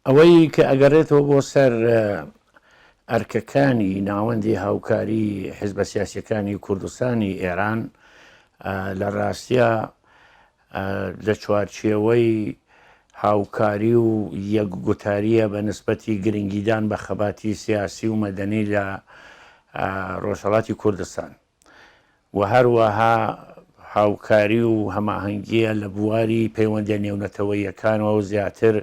ئەوەی کە ئەگەڕێتەوە بۆ سەر ئەرکەکانی ناوەندی هاوکاری حیزبە سیاسیەکانی کوردستانی ئێران لە ڕاستیە لە چوارچێوەی هاوکاری و یەکگوتاریە بە نسبەتی گرنگیدان بە خەباتی سیاسی و مەدەنی لە ڕۆژهەڵاتی کوردستان و هەروەها هاوکاری و هەماهەنگیە لە بواری پەیوەندیە نێونەتەوەییەکانەوە و زیاتر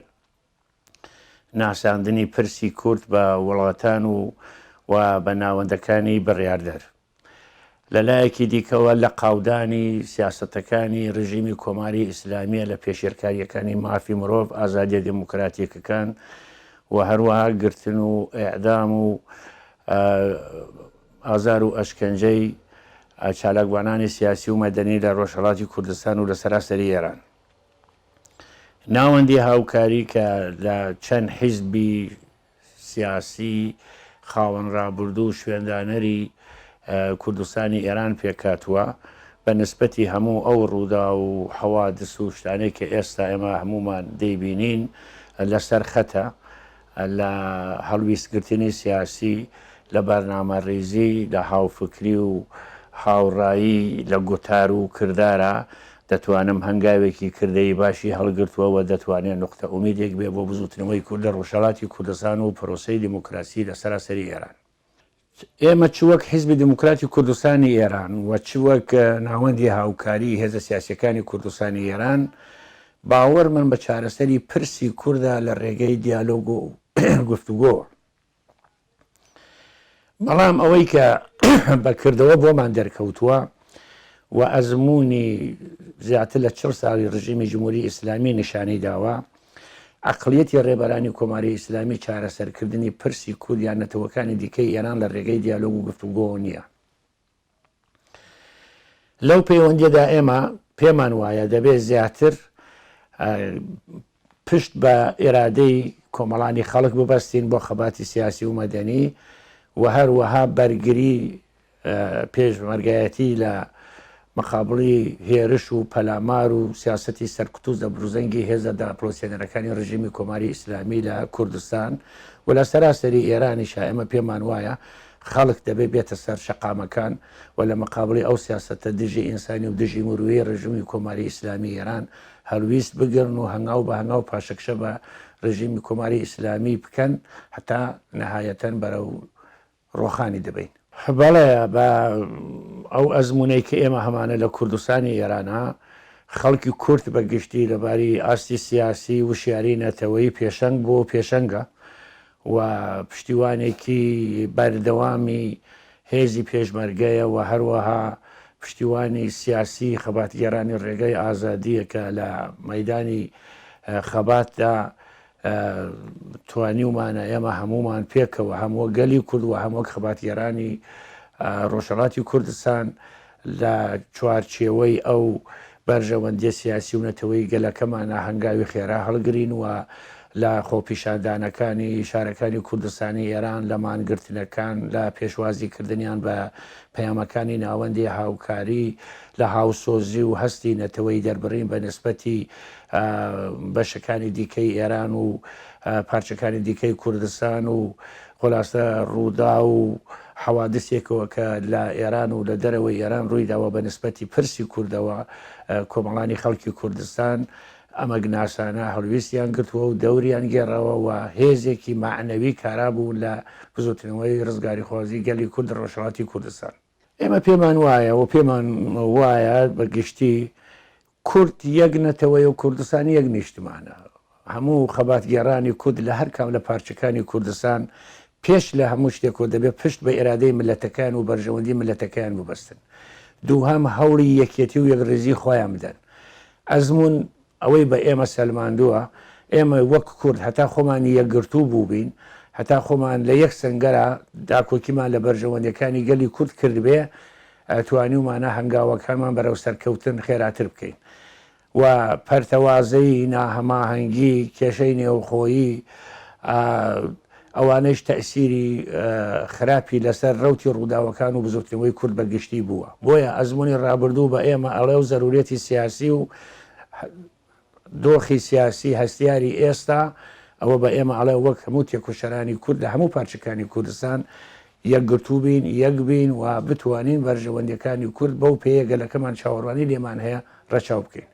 ناساندنی پرسی کورد بە وڵاتان و بە ناوەندەکانی بڕیاردەر لەلایەکی دیکەوە لە قاودانی سیاسەتەکانی ڕژیمی کۆماری ئیسلامیە لە پێشێرکاریەکانی مافی مرۆڤ ئازادیە دموکراتیەکەکان و هەروەها گرتن و ئێعدام و ئازار و ئەشکەنجەی چالاکبانانی سیاسی و مەدەنی لە ڕۆژهەڵاتی کوردستان و لە سەراسەری ئێران. ناوەندی هاوکاری کە لە چەند حیزبی سیاسی خاوەن ڕابردوو و شوێندانەری کوردستانی ئێران پێکاتووە بە نسبەتی هەموو ئەو ڕوودا و حەوادث و شتانەی کە ئێستا ئێمە هەمومان دەیبینین لەسەر خەتە لە هەڵویستگرتنی سیاسی لە بەرنامەڕێزی لە هاوفکری و هاوڕایی لە گوتار و کردارە دەتوانم هەنگاوێکی کردەی باشی هەڵگرتووەوە دەتوانێت نقطە ئومیدێک بێ بۆ بزوتنەوەی کورد لە ڕۆژهەڵاتی کوردستان و پرۆسەی دیموکراسی لە سەراسەری ئێران. ئێمە چوەک حیزبی دموکراتی کوردستانی ئێران و چوەک ناوەندی هاوکاری هێزە سیاسیەکانی کوردستانی ئێران باوەڕمان بە چارەسەری پرسی کووردا لە ڕێگەی دیالۆگ و گفتوگۆ. بەڵام ئەوەی کە بەکردەوە بۆمان دەرکەوتووە و ئەزمموی زیاتر لە 40 ساڵی ڕژیمی جمهوری ئیسلامی نیشانەی داوە عقلیەتی ڕێبەرانی کۆماری ئیسلامی چارەسەرکردنی پرسی کورد یان نەتەوەکانی دیکەی ئێران لە ڕێگەی دیالۆگ و گفتوگۆ نییە. لەو پەیوەندیەدا ئێمە پێمان وایە دەبێت زیاتر پشت بە ئێرادەی کۆمەڵانی خەڵک ببەستین بۆ خەباتی سیاسی و مەدەنی و هەروەها بەرگری پێشمەرگایەتی لە مەقابڵی هێرش و پەلامار و سیاسەتی سەرکوتوز لە بروزەنگی هێزە داپرۆسیێنەرەکانی ڕژیمی کۆماری ئیسلامی لە کوردستان و لە سەراسەری ئێرانیش ئێمە پێمان وایە خەڵک دەبێت بێتە سەر شەقامەکان و لە مەقابڵی ئەو سیاسەتە دژی ئینسانی و دژی مرویی ڕژیمی کۆماری ئیسلامی ئێران هەلویست بگرن و هەنگاو بە هەنگاو پاشەکشە بە ڕژیمی کۆماری ئیسلامی بکەن هەتا نەهایەتەن بەرەو ڕۆخانی دەبین. بەڵێ بە ئەو ئەزمونەی کە ئێمە هەمانە لە کوردستانی ئێرانە خەڵکی کورد بەگشتی لەباری ئاستی سیاسی وشیاری نەتەوەی پێشەنگ بۆ پێشەنگە و پشتیوانێکی بەردەوامی هێزی پێشمەرگەیە و هەروەها پشتیوانی سیاسی خەباتگێرانی ڕێگەی ئازادیەکە لە مەیدانی خەباتدا توانیومانە ئێمە هەمومان پێکەوە هەموو گەلی کورد و هەموو خەباتگێرانی ڕۆژهەڵاتی کوردستان لە چوارچێوەی ئەو بەرژەوەندی سیاسی و نەتەوەی گەلەکەمانە هەنگاوی خێرا هەڵگرین و لە خۆپیشاندانەکانی شارەکانی کوردستانی ئێران لە مانگرتنەکان لە پێشوازیکردنیان بە پەیامەکانی ناوەندی هاوکاری لە هاوسۆزی و هەستی نەتەوەی دەربڕین بە نسبەتی بەشەکانی دیکەی ئێران و پارچەکانی دیکەی کوردستان و خلاصە ڕوودا و حەوادثێکەوە کە لە ئێران و لە دەرەوەی ئێران ڕوویداوە بە نسبەتی پرسی کوردەوە کۆمەڵانی خەڵکی کوردستان ئەمە گناسانە هەڵویستیان گرتووە و دەوریان گێڕەوە و هێزێکی معنەوی کارابوو لە بزوتنەوەی ڕزگاری خوازی گەلی کورد ڕۆژهەڵاتی کوردستان. ئێمە پێمان وایە و پێمان وایە بەگشتی کورد یەک نەتەوەی و کوردستانی یەک نیشتمانە. هەموو خەباتگێڕانی کورد لە هەر کام لە پارچەکانی کوردستان پێش لە هەموو شتێکەوە دەبێت پشت بە ئێرادەی ملەتەکان و بەرژەوەندی ملەتەکان ببەستن. دووهەم هەوڵی یەکێتی و یەکڕێزی خۆیان بدەن. ئەزمون ئەوەی بە ئێمە سەلماندووە ئێمە وەک کورد هەتا خۆمانی یەکگرتوو بوو بین هەتا خۆمان لە یەک سنگەرە داکۆکیمان لە بەرژەوەندەکانی گەلی کورد کردبێ توانیومانە هەنگاوەکانمان بەرەو سەرکەوتن خێراتر بکەین و پەرتەوازەی ناهەماهەنگی کێشەی نێوخۆیی ئەوانەش تەئسیری خراپی لەسەر ڕەوتی ڕووداوەکان و بزوتنەوەی کورد بەگشتی بووە. بۆیە ئەزمموی ڕابردوو بە ئێمە ئەڵێ و ضرورەتی سیاسی و دۆخی سیاسی هەستیاری ئێستا ئەوە بە ئێمە ئەڵێ وەک هەموو تێکۆشەرانی کورد لە هەموو پارچەکانی کوردستان یەکگرتوو بین یەک بین و بتوانین بەرژەوەندەکانی کورد بەو پێیەگەلەکەمان چاوەڕوانی لێمان هەیە ڕەچاو بکەین.